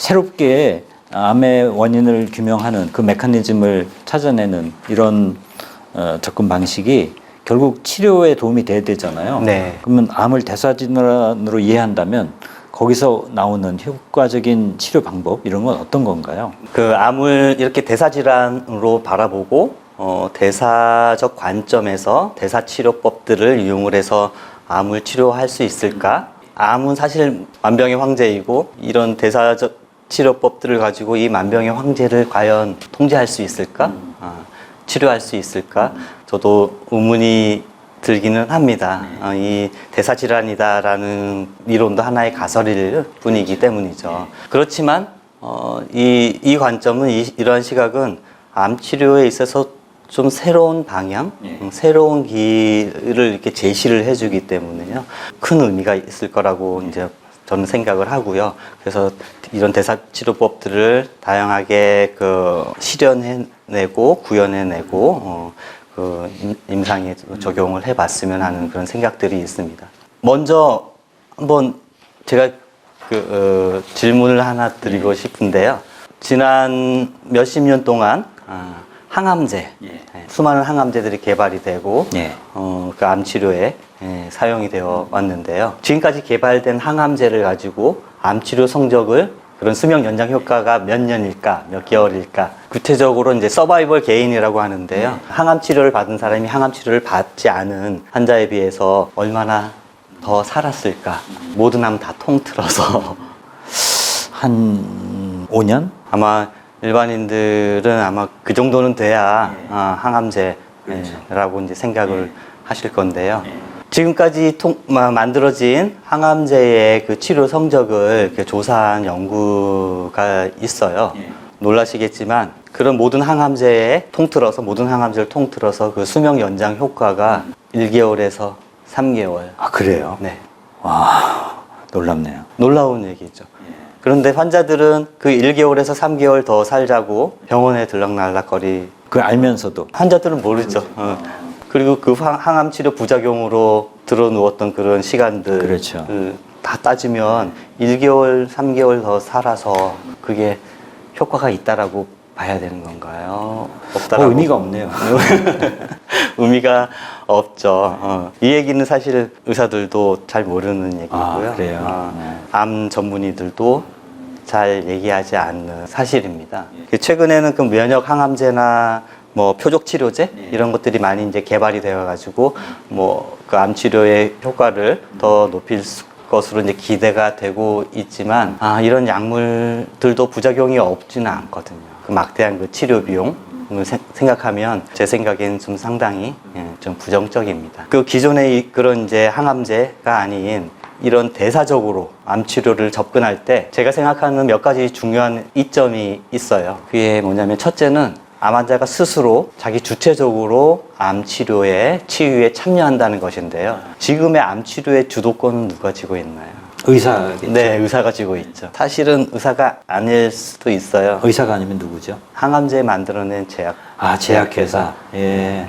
새롭게 암의 원인을 규명하는 그 메커니즘을 찾아내는 이런 접근 방식이 결국 치료에 도움이 돼야 되잖아요. 네. 그러면 암을 대사질환으로 이해한다면 거기서 나오는 효과적인 치료 방법 이런 건 어떤 건가요? 그 암을 이렇게 대사질환으로 바라보고 대사적 관점에서 대사치료법들을 이용을 해서 암을 치료할 수 있을까? 암은 사실 만병의 황제이고 이런 대사적 치료법들을 가지고 이 만병의 황제를 과연 통제할 수 있을까? 치료할 수 있을까? 저도 의문이 들기는 합니다. 이 대사질환이다라는 이론도 하나의 가설일 뿐이기 때문이죠. 그렇지만 이 관점은 이러한 시각은 암 치료에 있어서 좀 새로운 방향, 새로운 길을 이렇게 제시를 해주기 때문에요. 큰 의미가 있을 거라고 이제 저는 생각을 하고요. 그래서 이런 대사치료법들을 다양하게 실현해내고 구현해내고 그 임상에 적용을 해봤으면 하는 그런 생각들이 있습니다. 먼저 한번 제가 질문을 하나 드리고 싶은데요. 지난 몇십 년 동안 항암제, 수많은 항암제들이 개발이 되고 그 암 치료에 사용이 되어 왔는데요. 지금까지 개발된 항암제를 가지고 암 치료 성적을 그런 수명 연장 효과가 몇 년일까, 몇 개월일까. 구체적으로 이제 서바이벌 게인이라고 하는데요. 항암 치료를 받은 사람이 항암 치료를 받지 않은 환자에 비해서 얼마나 더 살았을까. 모든 암 다 통틀어서 한 5년? 아마 일반인들은 아마 그 정도는 돼야 항암제라고 이제 생각을 하실 건데요. 지금까지 만들어진 항암제의 그 치료 성적을 이렇게 조사한 연구가 있어요. 놀라시겠지만 그런 모든 항암제를 통틀어서 그 수명 연장 효과가 1개월에서 3개월. 아, 그래요? 네. 와, 놀랍네요. 놀라운 얘기죠. 그런데 환자들은 그 1개월에서 3개월 더 살자고 병원에 들락날락거리. 그 알면서도. 환자들은 모르죠. 그리고 그 항암 치료 부작용으로 들어누웠던 그런 시간들. 그렇죠. 다 따지면 1개월, 3개월 더 살아서 그게 효과가 있다라고 봐야 되는 건가요? 없다라고. 의미가 없네요. 의미가 없죠. 이 얘기는 사실 의사들도 잘 모르는 얘기고요. 아, 그래요? 암 전문의들도 잘 얘기하지 않는 사실입니다. 최근에는 그 면역 항암제나 뭐 표적 치료제 이런 것들이 많이 이제 개발이 되어 가지고 뭐 그 암 치료의 효과를 더 높일 것으로 이제 기대가 되고 있지만 이런 약물들도 부작용이 없지는 않거든요. 그 막대한 그 치료 비용 생각하면 제 생각엔 좀 상당히 좀 부정적입니다. 그 기존의 그런 이제 항암제가 아닌 이런 대사적으로 암 치료를 접근할 때 제가 생각하는 몇 가지 중요한 이점이 있어요. 그게 뭐냐면 첫째는 암 환자가 스스로 자기 주체적으로 암 치료에 치유에 참여한다는 것인데요. 지금의 암 치료의 주도권은 누가 쥐고 있나요? 의사겠죠? 네, 의사가 쥐고 있죠. 사실은 의사가 아닐 수도 있어요. 의사가 아니면 누구죠? 항암제 만들어낸 제약. 제약회사. 예.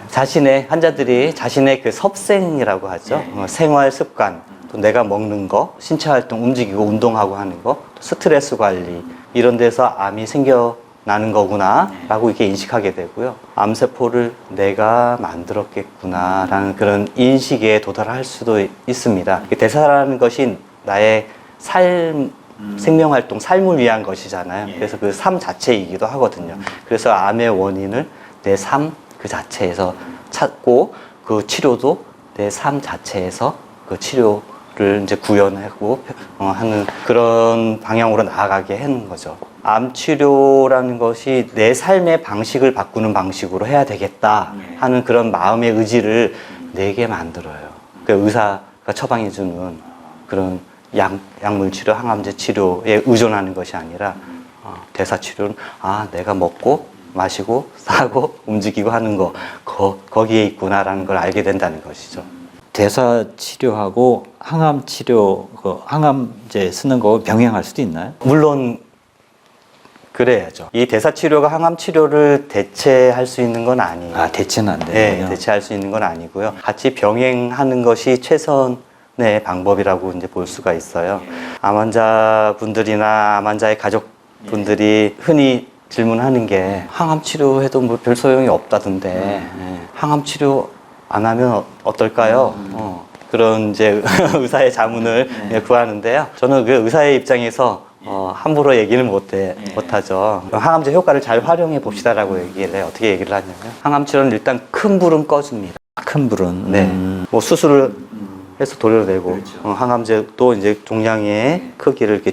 환자들이 자신의 그 섭생이라고 하죠. 생활 습관, 또 내가 먹는 거, 신체 활동, 움직이고 운동하고 하는 거, 또 스트레스 관리, 이런 데서 암이 생겨나는 거구나, 라고 이렇게 인식하게 되고요. 암세포를 내가 만들었겠구나, 라는 그런 인식에 도달할 수도 있습니다. 대사라는 것이 나의 생명활동, 삶을 위한 것이잖아요. 그래서 그 삶 자체이기도 하거든요. 그래서 암의 원인을 내 삶 그 자체에서 찾고 그 치료도 내 삶 자체에서 그 치료를 이제 구현하고 하는 그런 방향으로 나아가게 하는 거죠. 암 치료라는 것이 내 삶의 방식을 바꾸는 방식으로 해야 되겠다 하는 그런 마음의 의지를 내게 만들어요. 그 의사가 처방해주는 그런 약물 치료, 항암제 치료에 의존하는 것이 아니라 대사 치료는 내가 먹고 마시고 싸고 움직이고 하는 거기에 있구나라는 걸 알게 된다는 것이죠. 대사 치료하고 항암 치료, 항암제 쓰는 거 병행할 수도 있나요? 물론 그래야죠. 이 대사 치료가 항암 치료를 대체할 수 있는 건 아니에요. 대체는 안 되는군요. 네, 대체할 수 있는 건 아니고요. 같이 병행하는 것이 최선의 방법이라고 이제 볼 수가 있어요. 암 환자분들이나 암 환자의 가족 분들이 흔히 질문하는 게 항암 치료해도 뭐 별 소용이 없다던데 항암 치료 안 하면 어떨까요? 그런 이제 의사의 자문을 구하는데요. 저는 그 의사의 입장에서 함부로 얘기는 못하죠. 항암제 효과를 잘 활용해 봅시다라고 얘기를 해요. 어떻게 얘기를 하냐면 항암 치료는 일단 큰 불은 꺼줍니다. 큰 불은. 네. 뭐 수술을 해서 도려내고 항암제도 이제 종양의 크기를 이렇게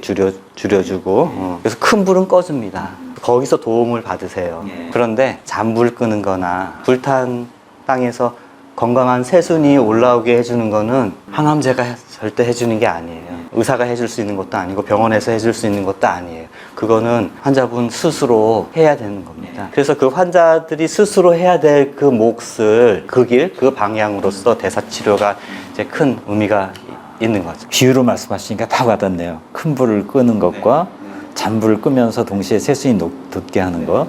줄여주고 그래서 큰 불은 꺼줍니다. 거기서 도움을 받으세요. 그런데 잔불 끄는 거나 불탄 땅에서 건강한 새순이 올라오게 해주는 거는 항암제가 절대 해주는 게 아니에요. 의사가 해줄 수 있는 것도 아니고 병원에서 해줄 수 있는 것도 아니에요. 그거는 환자분 스스로 해야 되는 겁니다. 그래서 그 환자들이 스스로 해야 될 그 몫을 그 길, 그 방향으로서 대사치료가 이제 큰 의미가 있는 거죠. 비유로 말씀하시니까 다 와닿네요. 큰 불을 끄는 것과 잔불을 끄면서 동시에 새순이 돋게 하는 것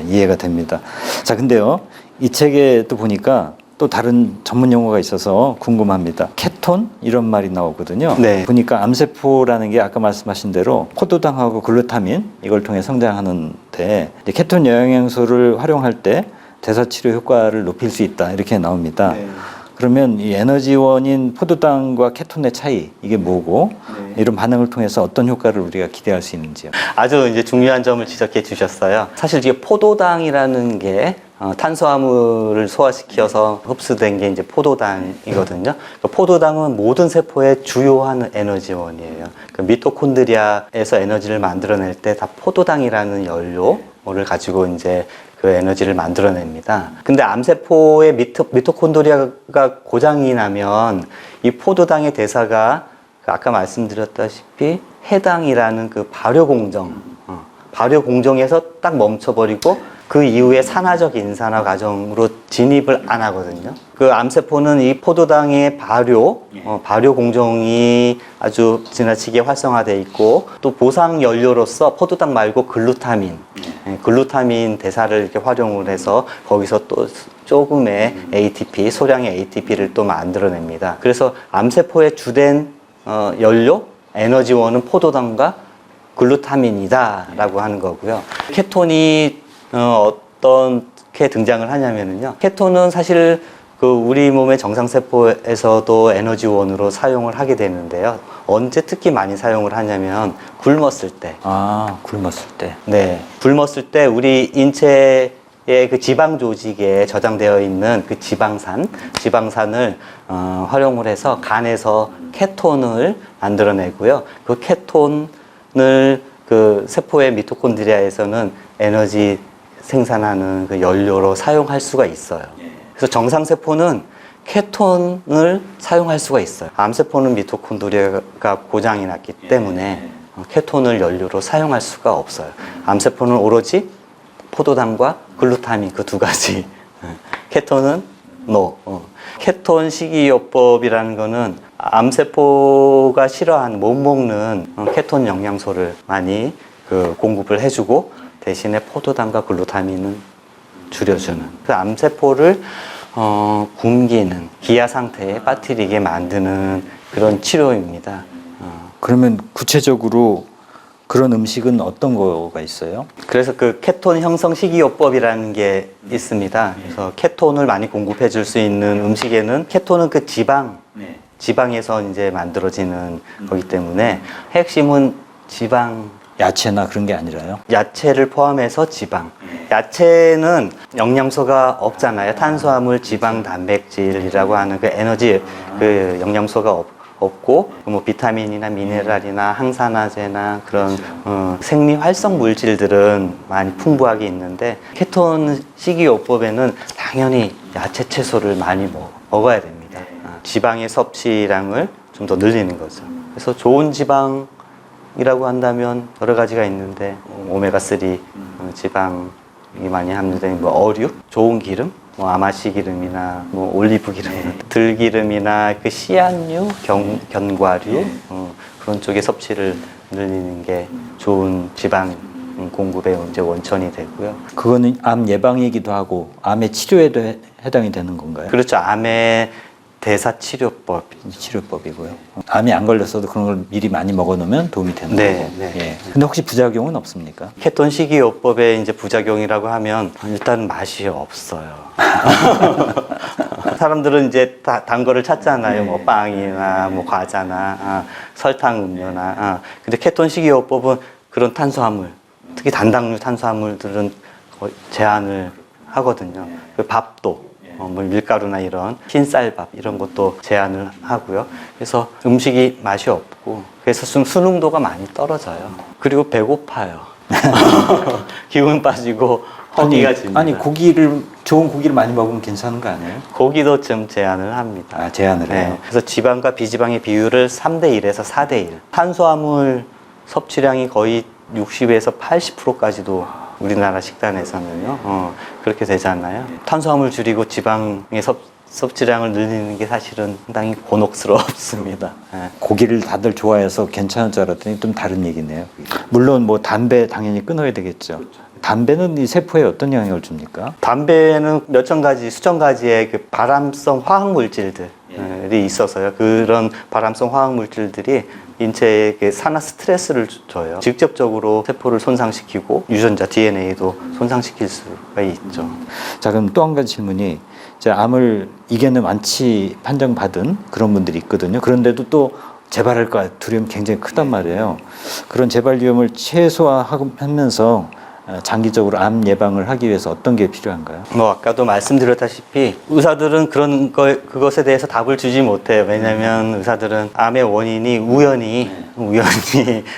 이해가 됩니다. 자, 근데요, 이 책에 또 보니까 또 다른 전문 용어가 있어서 궁금합니다. 케톤 이런 말이 나오거든요. 네. 보니까 암세포라는 게 아까 말씀하신 대로 포도당하고 글루타민 이걸 통해 성장하는데 이제 케톤 영양소를 활용할 때 대사치료 효과를 높일 수 있다 이렇게 나옵니다. 네. 그러면 이 에너지원인 포도당과 케톤의 차이 이게 뭐고 이런 반응을 통해서 어떤 효과를 우리가 기대할 수 있는지요? 아주 이제 중요한 점을 지적해 주셨어요. 사실 이게 포도당이라는 게 탄수화물을 소화시켜서 흡수된 게 이제 포도당이거든요. 그 포도당은 모든 세포의 주요한 에너지원이에요. 그 미토콘드리아에서 에너지를 만들어낼 때 다 포도당이라는 연료를 가지고 이제 그 에너지를 만들어냅니다. 근데 암세포의 미토콘드리아가 고장이 나면 이 포도당의 대사가 아까 말씀드렸다시피 해당이라는 그 발효 공정에서 딱 멈춰버리고 그 이후에 산화적 인산화 과정으로 진입을 안 하거든요. 그 암세포는 이 포도당의 발효 공정이 아주 지나치게 활성화되어 있고 또 보상 연료로서 포도당 말고 글루타민 대사를 이렇게 활용을 해서 거기서 또 조금의 ATP, 소량의 ATP를 또 만들어냅니다. 그래서 암세포의 주된 연료, 에너지원은 포도당과 글루타민이다라고 하는 거고요. 케톤이 어떻게 등장을 하냐면요. 케톤은 사실 그 우리 몸의 정상세포에서도 에너지원으로 사용을 하게 되는데요. 언제 특히 많이 사용을 하냐면 굶었을 때. 굶었을 때. 네. 굶었을 때 우리 인체의 그 지방 조직에 저장되어 있는 그 지방산을 활용을 해서 간에서 케톤을 만들어내고요. 그 케톤을 그 세포의 미토콘드리아에서는 에너지 생산하는 그 연료로 사용할 수가 있어요. 그래서 정상세포는 케톤을 사용할 수가 있어요. 암세포는 미토콘드리아가 고장이 났기 때문에 케톤을 연료로 사용할 수가 없어요. 암세포는 오로지 포도당과 글루타민 그 두 가지. 케톤은 NO. 케톤 식이요법이라는 거는 암세포가 싫어하는 못 먹는 케톤 영양소를 많이 그 공급을 해주고 대신에 포도당과 글루타민은 줄여주는 그 암세포를 굶기는 기아 상태에 빠뜨리게 만드는 그런 치료입니다. 그러면 구체적으로 그런 음식은 어떤 거가 있어요? 그래서 그 케톤 형성 식이요법이라는 게 있습니다. 그래서 케톤을 많이 공급해 줄 수 있는 음식에는 케톤은 그 지방에서 이제 만들어지는 거기 때문에 핵심은 지방. 야채나 그런 게 아니라요? 야채를 포함해서 지방. 야채는 영양소가 없잖아요. 탄수화물, 지방, 단백질이라고 하는 그 에너지 그 영양소가 없고 뭐 비타민이나 미네랄이나 항산화제나 그런 생리 활성 물질들은 많이 풍부하게 있는데 케톤 식이요법에는 당연히 야채 채소를 많이 먹어야 됩니다. 지방의 섭취량을 좀 더 늘리는 거죠. 그래서 좋은 지방 이라고 한다면 여러 가지가 있는데 오메가3 지방이 많이 함유된 뭐 어류, 좋은 기름, 뭐 아마씨 기름이나 뭐 올리브 기름, 들기름이나 그 씨앗류, 견과류 그런 쪽의 섭취를 늘리는 게 좋은 지방 공급의 이제 원천이 되고요. 그거는 암 예방이기도 하고 암의 치료에도 해당이 되는 건가요? 그렇죠. 암의 대사치료법. 치료법이고요. 암이 안 걸렸어도 그런 걸 미리 많이 먹어놓으면 도움이 되는 네, 거고. 네. 예. 근데 혹시 부작용은 없습니까? 케톤 식이요법의 이제 부작용이라고 하면 일단 맛이 없어요. 사람들은 이제 단 거를 찾잖아요. 뭐 빵이나 뭐 과자나 설탕 음료나. 근데 케톤 식이요법은 그런 탄수화물, 특히 단당류 탄수화물들은 거의 제한을 하거든요. 그 밥도 뭐 밀가루나 이런 흰쌀밥 이런 것도 제한을 하고요. 그래서 음식이 맛이 없고 그래서 좀 수능도가 많이 떨어져요. 그리고 배고파요. 기운 빠지고 허기가 집니다. 아니 좋은 고기를 많이 먹으면 괜찮은 거 아니에요? 고기도 좀 제한을 합니다. 아, 제한을 해요. 그래서 지방과 비지방의 비율을 3대 1에서 4대 1. 탄수화물 섭취량이 거의 60에서 80%까지도 우리나라 식단에서는요. 그렇게 되잖아요. 탄수화물 줄이고 지방의 섭취량을 늘리는 게 사실은 상당히 곤혹스럽습니다. 예. 고기를 다들 좋아해서 괜찮을 줄 알았더니 좀 다른 얘기네요. 물론 뭐 담배 당연히 끊어야 되겠죠. 담배는 이 세포에 어떤 영향을 줍니까? 담배는 몇천 가지, 수천 가지의 그 발암성 화학 물질들이 있어서요. 그런 발암성 화학 물질들이 인체에 산화 스트레스를 줘요. 직접적으로 세포를 손상시키고 유전자 DNA도 손상시킬 수가 있죠. 자, 그럼 또 한 가지 질문이 이제 암을 이겨내 완치 판정받은 그런 분들이 있거든요. 그런데도 또 재발할까 두려움이 굉장히 크단 말이에요. 그런 재발 위험을 최소화하면서 장기적으로 암 예방을 하기 위해서 어떤 게 필요한가요? 뭐 아까도 말씀드렸다시피 의사들은 그것에 대해서 답을 주지 못해요. 왜냐하면 의사들은 암의 원인이 우연히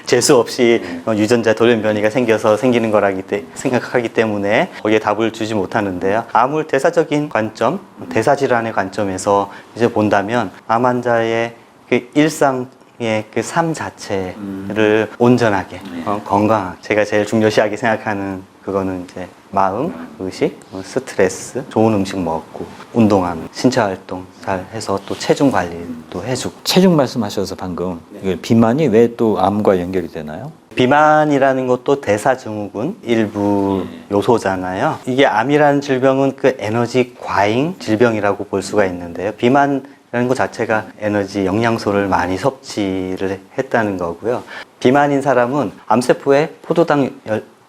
재수 없이 유전자 돌연변이가 생겨서 생기는 거라기 생각하기 때문에 거기에 답을 주지 못하는데요. 암을 대사적인 관점, 대사질환의 관점에서 이제 본다면 암 환자의 그 일상 그 삶 자체를 온전하게 건강하게 제가 제일 중요시하게 생각하는 그거는 이제 마음, 의식, 스트레스, 좋은 음식 먹고 운동하는 신체 활동 잘 해서 또 체중 관리도 해주고. 체중 말씀하셔서 방금 이게 비만이 왜 또 암과 연결이 되나요? 비만이라는 것도 대사증후군 일부 요소잖아요. 이게 암이라는 질병은 그 에너지 과잉 질병이라고 볼 수가 있는데요. 비만이라는 것 자체가 에너지 영양소를 많이 섭취를 했다는 거고요. 비만인 사람은 암세포에 포도당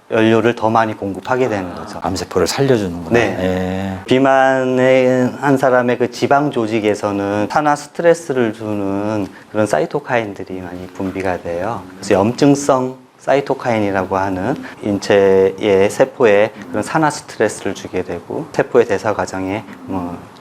연료를 더 많이 공급하게 되는 거죠. 암세포를 살려주는구나. 네. 예. 비만한 사람의 그 지방 조직에서는 산화 스트레스를 주는 그런 사이토카인들이 많이 분비가 돼요. 그래서 염증성 사이토카인이라고 하는 인체의 세포에 그런 산화 스트레스를 주게 되고 세포의 대사 과정에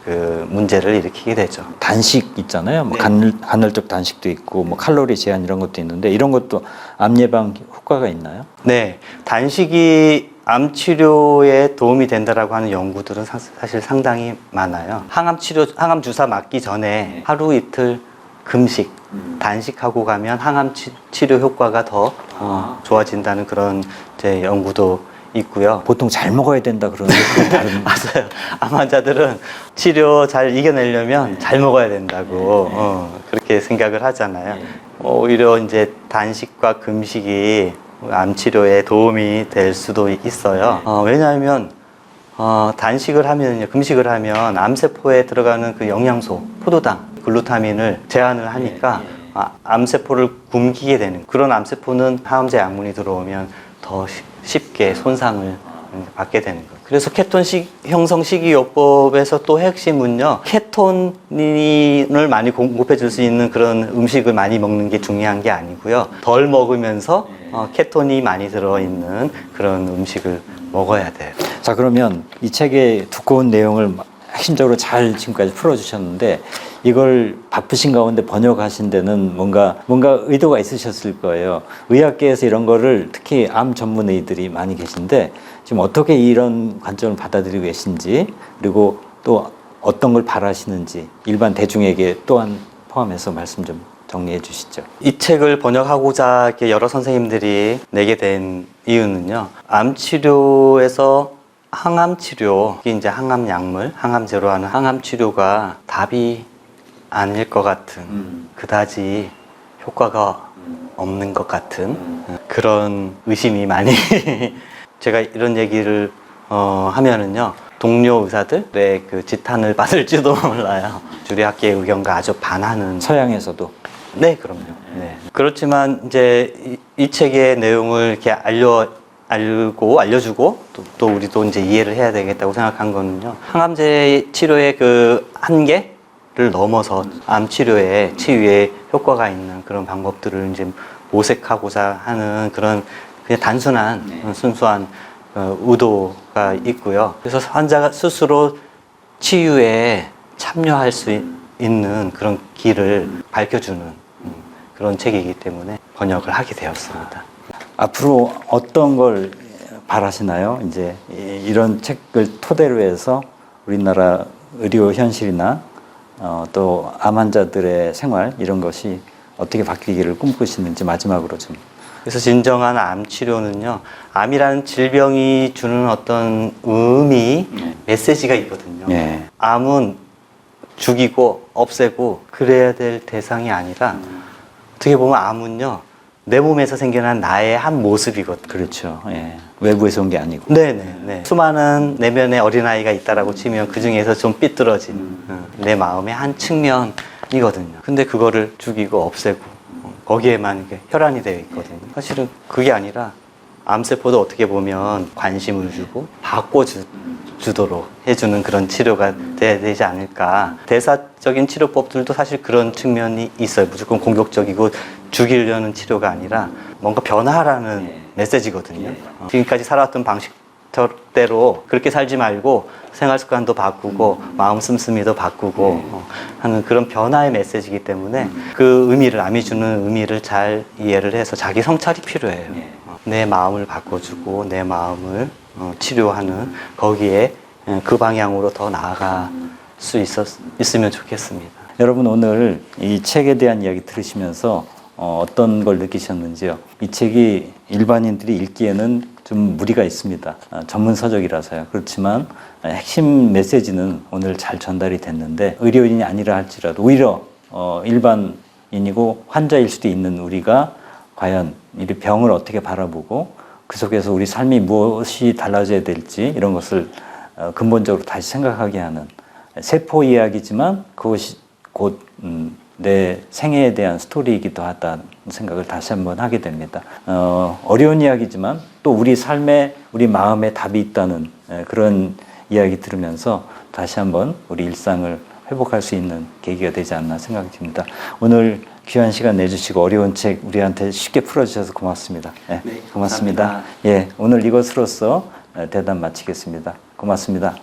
그 문제를 일으키게 되죠. 단식 있잖아요. 뭐 네. 간헐적 단식도 있고 뭐 칼로리 제한 이런 것도 있는데 이런 것도 암 예방 효과가 있나요? 네, 단식이 암 치료에 도움이 된다라고 하는 연구들은 사실 상당히 많아요. 항암 주사 맞기 전에 하루 이틀 금식, 단식하고 가면 항암 치료 효과가 더 좋아진다는 그런 이제 연구도 있고요. 보통 잘 먹어야 된다 그러는데 다른 맞아요. 암 환자들은 치료 잘 이겨내려면 잘 먹어야 된다고 그렇게 생각을 하잖아요. 오히려 이제 단식과 금식이 암 치료에 도움이 될 수도 있어요. 왜냐하면 단식을 하면요, 금식을 하면 암세포에 들어가는 그 영양소, 포도당, 글루타민을 제한을 하니까 암세포를 굶기게 되는 그런 암세포는 항암제 약물이 들어오면 더 쉽게 손상을 받게 되는 거예요. 그래서 케톤 형성 식이요법에서 또 핵심은요, 케톤을 많이 공급해 줄 수 있는 그런 음식을 많이 먹는 게 중요한 게 아니고요, 덜 먹으면서 케톤이 많이 들어있는 그런 음식을 먹어야 돼요. 자, 그러면 이 책의 두꺼운 내용을 핵심적으로 잘 지금까지 풀어주셨는데 이걸 바쁘신 가운데 번역하신 데는 뭔가 의도가 있으셨을 거예요. 의학계에서 이런 거를 특히 암 전문의들이 많이 계신데 지금 어떻게 이런 관점을 받아들이고 계신지 그리고 또 어떤 걸 바라시는지 일반 대중에게 또한 포함해서 말씀 좀 정리해 주시죠. 이 책을 번역하고자 이렇게 여러 선생님들이 내게 된 이유는요, 암 치료에서 항암 치료, 이게 이제 항암 약물, 항암제로 하는 항암 치료가 답이 아닐 것 같은, 그다지 효과가 없는 것 같은 그런 의심이 많이 제가 이런 얘기를 하면은요, 동료 의사들의 그 지탄을 받을지도 몰라요. 주류학계의 의견과 아주 반하는. 서양에서도. 네, 그럼요. 네. 그렇지만 이제 이 책의 내용을 이렇게 알려주고 또 우리도 이제 이해를 해야 되겠다고 생각한 거는요. 항암제 치료의 그 한계를 넘어서 암 치료에 치유에 효과가 있는 그런 방법들을 이제 모색하고자 하는 그런 그냥 단순한 순수한 의도가 있고요. 그래서 환자가 스스로 치유에 참여할 수 있는 그런 길을 밝혀주는 그런 책이기 때문에 번역을 하게 되었습니다. 앞으로 어떤 걸 바라시나요? 이제 이런 책을 토대로 해서 우리나라 의료 현실이나 또 암 환자들의 생활 이런 것이 어떻게 바뀌기를 꿈꾸시는지 마지막으로 좀. 그래서 진정한 암 치료는요, 암이라는 질병이 주는 어떤 의미, 메시지가 있거든요. 예. 암은 죽이고 없애고 그래야 될 대상이 아니라 어떻게 보면 암은요, 내 몸에서 생겨난 나의 한 모습이거든요. 그렇죠. 예. 외부에서 온 게 아니고. 네네. 수많은 내면의 어린아이가 있다라고 치면 그 중에서 좀 삐뚤어진 내 마음의 한 측면이거든요. 근데 그거를 죽이고 없애고 거기에만 이렇게 혈안이 되어 있거든요. 사실은 그게 아니라 암세포도 어떻게 보면 관심을 주고 바꿔주도록 해주는 그런 치료가 돼야 되지 않을까. 대사적인 치료법들도 사실 그런 측면이 있어요. 무조건 공격적이고 죽이려는 치료가 아니라 뭔가 변화라는 메시지거든요. 지금까지 살아왔던 방식대로 그렇게 살지 말고 생활 습관도 바꾸고 마음 씀씀이도 바꾸고 하는 그런 변화의 메시지이기 때문에 그 의미를, 암이 주는 의미를 잘 이해를 해서 자기 성찰이 필요해요. 내 마음을 바꿔주고 내 마음을 치료하는 거기에 그 방향으로 더 나아갈 수 있으면 좋겠습니다. 여러분 오늘 이 책에 대한 이야기 들으시면서 어떤 걸 느끼셨는지요? 이 책이 일반인들이 읽기에는 좀 무리가 있습니다. 전문 서적이라서요. 그렇지만 핵심 메시지는 오늘 잘 전달이 됐는데 의료인이 아니라 할지라도 오히려 일반인이고 환자일 수도 있는 우리가 과연 이 병을 어떻게 바라보고 그 속에서 우리 삶이 무엇이 달라져야 될지 이런 것을 근본적으로 다시 생각하게 하는 세포 이야기지만 그것이 곧 내 생애에 대한 스토리이기도 하다는 생각을 다시 한번 하게 됩니다. 어려운 이야기지만 또 우리 삶에 우리 마음에 답이 있다는 그런 이야기 들으면서 다시 한번 우리 일상을 회복할 수 있는 계기가 되지 않나 생각이 듭니다. 오늘 귀한 시간 내주시고 어려운 책 우리한테 쉽게 풀어주셔서 고맙습니다. 네, 고맙습니다. 감사합니다. 예, 오늘 이것으로써 대담 마치겠습니다. 고맙습니다.